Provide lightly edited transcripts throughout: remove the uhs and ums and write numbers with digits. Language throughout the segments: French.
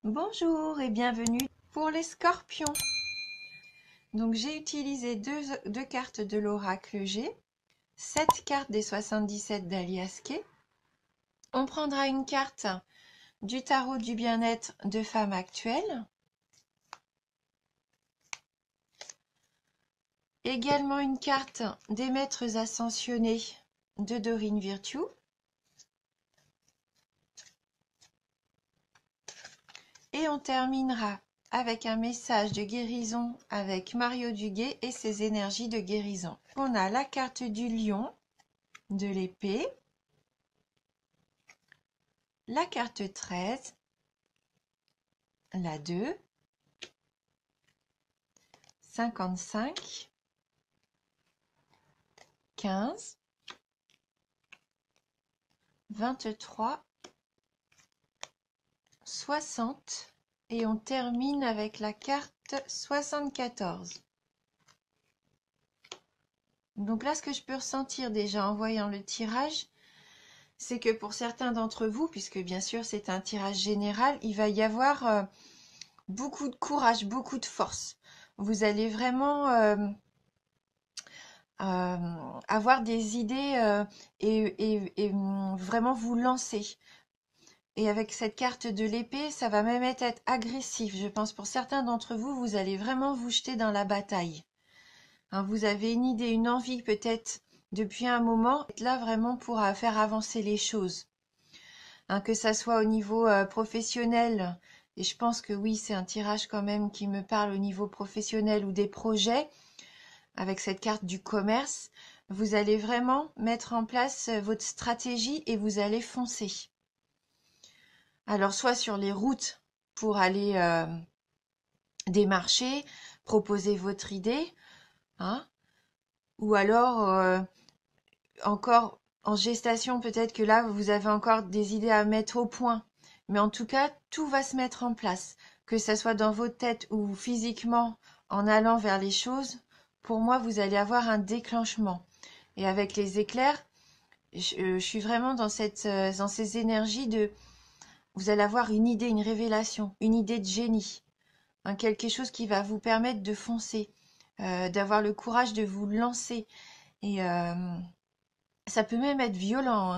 Bonjour et bienvenue pour les scorpions. Donc j'ai utilisé deux cartes de l'oracle G, 7 cartes des 77 d'Alias Kay. On prendra une carte du tarot du bien-être de femme actuelle. Également une carte des maîtres ascensionnés de Dorine Virtue. Et on terminera avec un message de guérison avec Mario Duguay et ses énergies de guérison. On a la carte du lion, de l'épée, la carte 13, la 2, 55, 15, 23, 60 et on termine avec la carte 74. Donc là, ce que je peux ressentir déjà en voyant le tirage, c'est que pour certains d'entre vous, puisque bien sûr c'est un tirage général, il va y avoir beaucoup de courage, beaucoup de force. Vous allez vraiment avoir des idées et vraiment vous lancer. Et avec cette carte de l'épée, ça va même être agressif. Je pense pour certains d'entre vous, vous allez vraiment vous jeter dans la bataille. Hein, vous avez une idée, une envie peut-être depuis un moment, être là vraiment pour faire avancer les choses. Hein, que ça soit au niveau professionnel, et je pense que oui, c'est un tirage quand même qui me parle au niveau professionnel ou des projets, avec cette carte du commerce, vous allez vraiment mettre en place votre stratégie et vous allez foncer. Alors, soit sur les routes pour aller démarcher, proposer votre idée, hein, ou alors encore en gestation, peut-être que là, vous avez encore des idées à mettre au point. Mais en tout cas, tout va se mettre en place, que ça soit dans votre tête ou physiquement en allant vers les choses. Pour moi, vous allez avoir un déclenchement. Et avec les éclairs, je suis vraiment dans ces énergies de... Vous allez avoir une idée, une révélation, une idée de génie. Hein, quelque chose qui va vous permettre de foncer, d'avoir le courage de vous lancer. Et ça peut même être violent,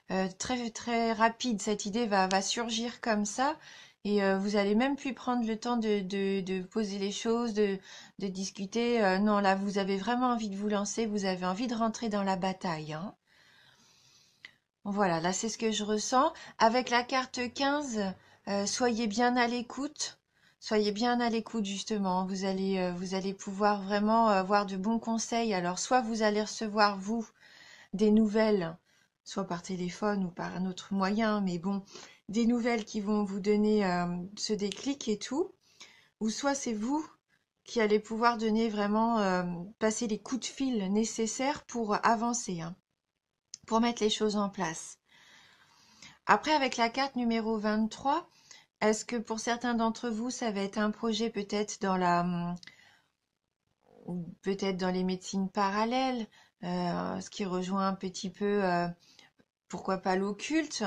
hein, très, très rapide. Cette idée va surgir comme ça. Et vous allez même plus prendre le temps de poser les choses, de discuter. Non, là, vous avez vraiment envie de vous lancer, vous avez envie de rentrer dans la bataille. Hein. Voilà, là, c'est ce que je ressens. Avec la carte 15, soyez bien à l'écoute. Soyez bien à l'écoute, justement. Vous allez pouvoir vraiment avoir de bons conseils. Alors, soit vous allez recevoir, vous, des nouvelles, soit par téléphone ou par un autre moyen, mais bon, des nouvelles qui vont vous donner ce déclic et tout. Ou soit c'est vous qui allez pouvoir donner vraiment, passer les coups de fil nécessaires pour avancer, hein, pour mettre les choses en place. Après, avec la carte numéro 23, est-ce que pour certains d'entre vous, ça va être un projet peut-être peut-être dans les médecines parallèles, ce qui rejoint un petit peu, pourquoi pas l'occulte,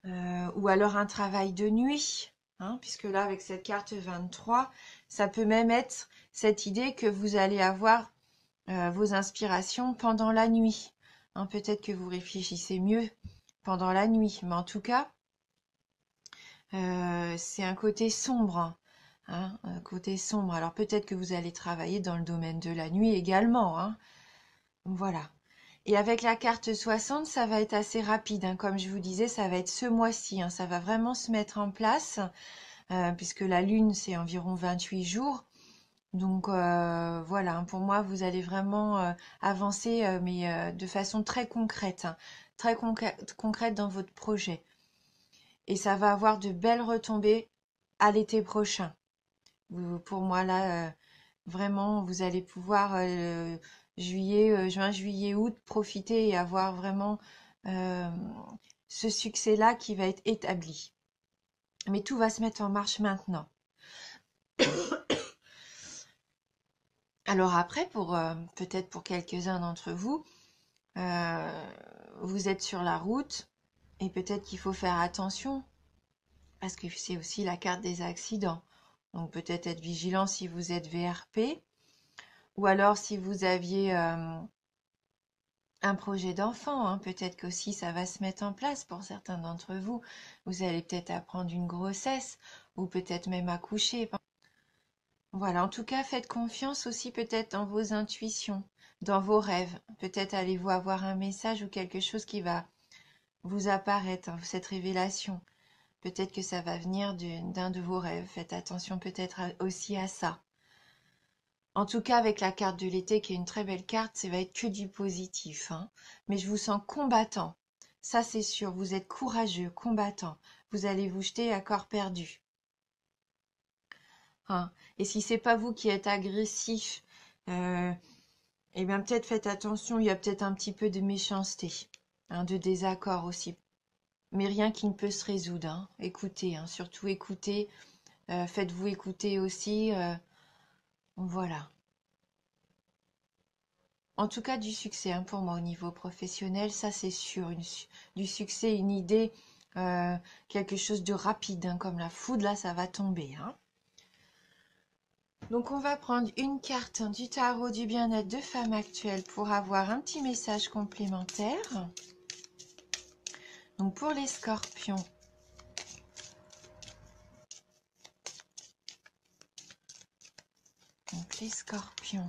ou alors un travail de nuit, hein, puisque là, avec cette carte 23, ça peut même être cette idée que vous allez avoir vos inspirations pendant la nuit. Hein, peut-être que vous réfléchissez mieux pendant la nuit, mais en tout cas, c'est un côté sombre, hein, un côté sombre. Alors peut-être que vous allez travailler dans le domaine de la nuit également, hein. Voilà. Et avec la carte 60, ça va être assez rapide, hein. Comme je vous disais, ça va être ce mois-ci, hein. Ça va vraiment se mettre en place, puisque la lune, c'est environ 28 jours. Donc voilà, hein, pour moi, vous allez vraiment avancer, mais de façon très concrète, hein, très concrète dans votre projet. Et ça va avoir de belles retombées à l'été prochain. Pour moi, là, vraiment, vous allez pouvoir, juin, juillet, août, profiter et avoir vraiment euh, ce succès-là qui va être établi. Mais tout va se mettre en marche maintenant. Alors après, peut-être pour quelques-uns d'entre vous, vous êtes sur la route et peut-être qu'il faut faire attention. parce que c'est aussi la carte des accidents. Donc peut-être être vigilant si vous êtes VRP, ou alors si vous aviez un projet d'enfant, hein, peut-être qu'aussi ça va se mettre en place pour certains d'entre vous. Vous allez peut-être apprendre une grossesse, ou peut-être même accoucher. Voilà, en tout cas, faites confiance aussi peut-être dans vos intuitions, dans vos rêves. Peut-être allez-vous avoir un message ou quelque chose qui va vous apparaître, hein, cette révélation. Peut-être que ça va venir d'un de vos rêves. Faites attention peut-être aussi à ça. En tout cas, avec la carte de l'été, qui est une très belle carte, ça va être que du positif, hein. Mais je vous sens combattant. Ça, c'est sûr. Vous êtes courageux, combattant. Vous allez vous jeter à corps perdu, hein. Et si c'est pas vous qui êtes agressif, eh bien peut-être faites attention. Il y a peut-être un petit peu de méchanceté, hein, de désaccord aussi. Mais rien qui ne peut se résoudre, hein. Écoutez, hein, surtout écoutez. Faites-vous écouter aussi. Voilà. En tout cas, du succès, hein, pour moi au niveau professionnel, ça c'est sûr. Du succès, une idée, quelque chose de rapide, hein, comme la foudre, là, ça va tomber, hein. Donc on va prendre une carte, hein, du tarot du bien-être de femme actuelle pour avoir un petit message complémentaire. Donc pour les scorpions. Donc les scorpions.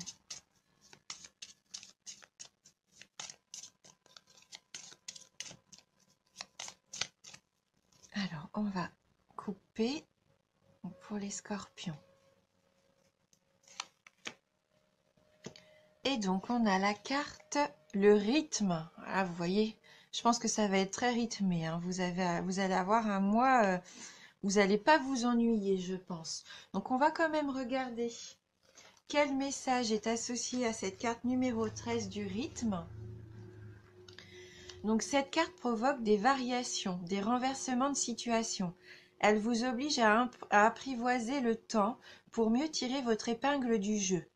Alors on va couper pour les scorpions. Et donc, on a la carte, le rythme. Ah, vous voyez, je pense que ça va être très rythmé, hein. Vous allez avoir un mois, vous n'allez pas vous ennuyer, je pense. Donc, on va quand même regarder quel message est associé à cette carte numéro 13 du rythme. Donc, cette carte provoque des variations, des renversements de situation. Elle vous oblige à apprivoiser le temps pour mieux tirer votre épingle du jeu.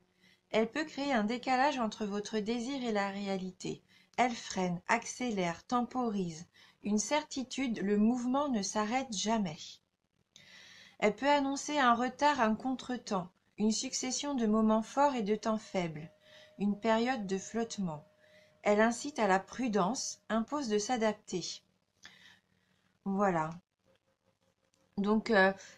Elle peut créer un décalage entre votre désir et la réalité. Elle freine, accélère, temporise. Une certitude, le mouvement ne s'arrête jamais. Elle peut annoncer un retard, un contretemps, une succession de moments forts et de temps faibles, une période de flottement. Elle incite à la prudence, impose de s'adapter. Voilà. Donc,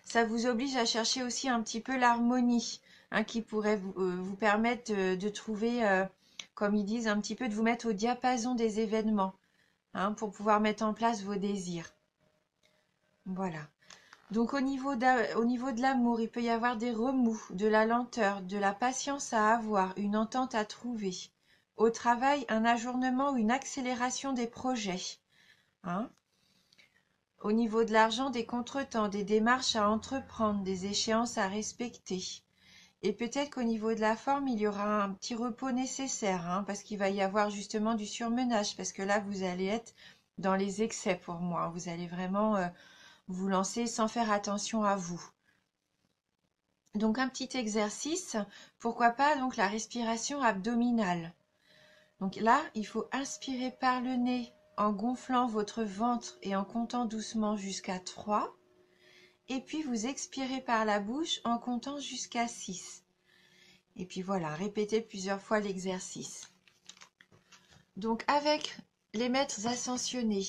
ça vous oblige à chercher aussi un petit peu l'harmonie, hein, qui pourrait vous permettre de trouver, comme ils disent, un petit peu de vous mettre au diapason des événements, hein, pour pouvoir mettre en place vos désirs. Voilà. Donc, au niveau de l'amour, il peut y avoir des remous, de la lenteur, de la patience à avoir, une entente à trouver. Au travail, un ajournement ou une accélération des projets, hein. Au niveau de l'argent, des contretemps, des démarches à entreprendre, des échéances à respecter. Et peut-être qu'au niveau de la forme, il y aura un petit repos nécessaire, hein, parce qu'il va y avoir justement du surmenage, parce que là, vous allez être dans les excès pour moi. Vous allez vraiment vous lancer sans faire attention à vous. Donc un petit exercice, pourquoi pas donc la respiration abdominale. Donc là, il faut inspirer par le nez en gonflant votre ventre et en comptant doucement jusqu'à 3. Et puis vous expirez par la bouche en comptant jusqu'à 6. Et puis voilà, répétez plusieurs fois l'exercice. Donc avec les maîtres ascensionnés,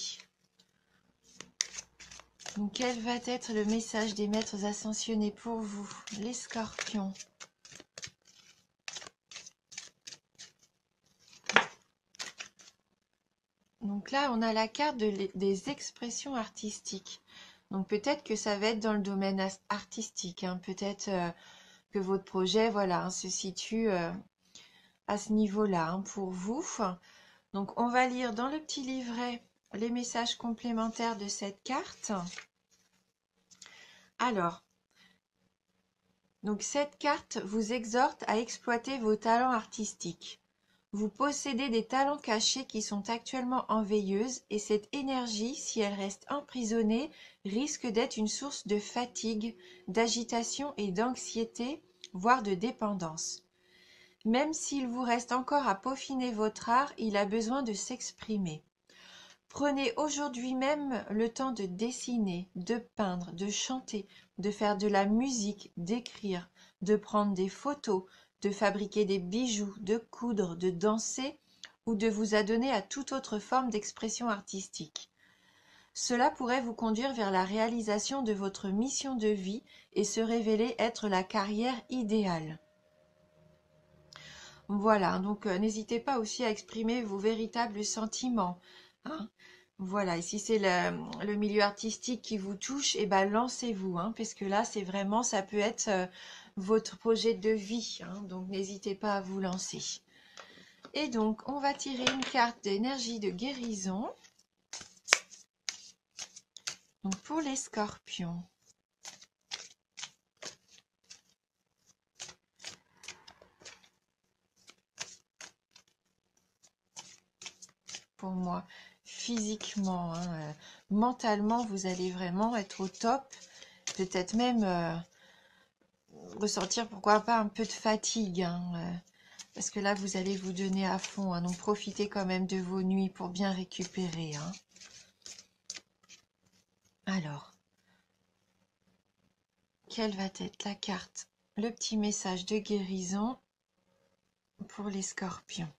donc quel va être le message des maîtres ascensionnés pour vous, les scorpions? Donc là, on a la carte des expressions artistiques. Donc peut-être que ça va être dans le domaine artistique, hein. Peut-être que votre projet, voilà, hein, se situe à ce niveau-là, hein, pour vous. Donc on va lire dans le petit livret les messages complémentaires de cette carte. Alors, donc cette carte vous exhorte à exploiter vos talents artistiques. Vous possédez des talents cachés qui sont actuellement en veilleuse et cette énergie, si elle reste emprisonnée, risque d'être une source de fatigue, d'agitation et d'anxiété, voire de dépendance. Même s'il vous reste encore à peaufiner votre art, il a besoin de s'exprimer. Prenez aujourd'hui même le temps de dessiner, de peindre, de chanter, de faire de la musique, d'écrire, de prendre des photos, de fabriquer des bijoux, de coudre, de danser ou de vous adonner à toute autre forme d'expression artistique. Cela pourrait vous conduire vers la réalisation de votre mission de vie et se révéler être la carrière idéale. Voilà, donc n'hésitez pas aussi à exprimer vos véritables sentiments, hein. Voilà, et si c'est le milieu artistique qui vous touche, eh ben lancez-vous, hein, parce que là, c'est vraiment, ça peut être votre projet de vie, hein, donc n'hésitez pas à vous lancer. Et donc, on va tirer une carte d'énergie de guérison. Donc, pour les scorpions. Pour moi, physiquement, hein, mentalement, vous allez vraiment être au top. Peut-être même ressentir, pourquoi pas, un peu de fatigue, hein, parce que là, vous allez vous donner à fond, hein, donc profitez quand même de vos nuits pour bien récupérer, hein. Alors, quelle va être la carte, le petit message de guérison pour les scorpions?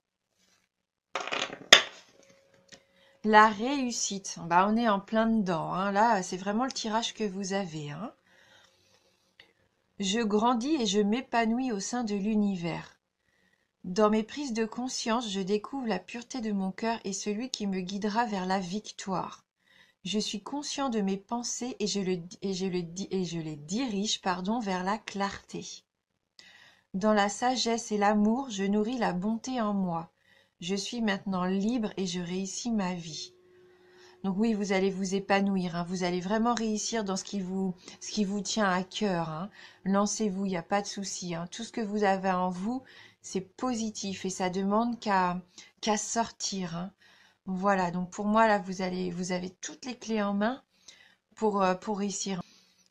La réussite, bah, on est en plein dedans, hein. Là, c'est vraiment le tirage que vous avez, hein. Je grandis et je m'épanouis au sein de l'univers. Dans mes prises de conscience, je découvre la pureté de mon cœur et celui qui me guidera vers la victoire. Je suis conscient de mes pensées et je les dirige, vers la clarté. Dans la sagesse et l'amour, je nourris la bonté en moi. Je suis maintenant libre et je réussis ma vie. Donc oui, vous allez vous épanouir, hein. Vous allez vraiment réussir dans ce qui vous tient à cœur, hein. Lancez-vous, il n'y a pas de souci, hein. Tout ce que vous avez en vous, c'est positif et ça demande qu'à sortir, hein. Voilà, donc pour moi, là, vous avez toutes les clés en main pour réussir.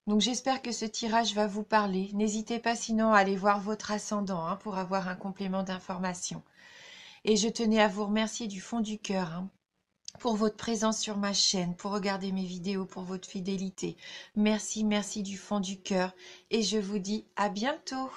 Donc j'espère que ce tirage va vous parler. N'hésitez pas sinon à aller voir votre ascendant, hein, pour avoir un complément d'information. Et je tenais à vous remercier du fond du cœur, hein, pour votre présence sur ma chaîne, pour regarder mes vidéos, pour votre fidélité. Merci, merci du fond du cœur. Et je vous dis à bientôt.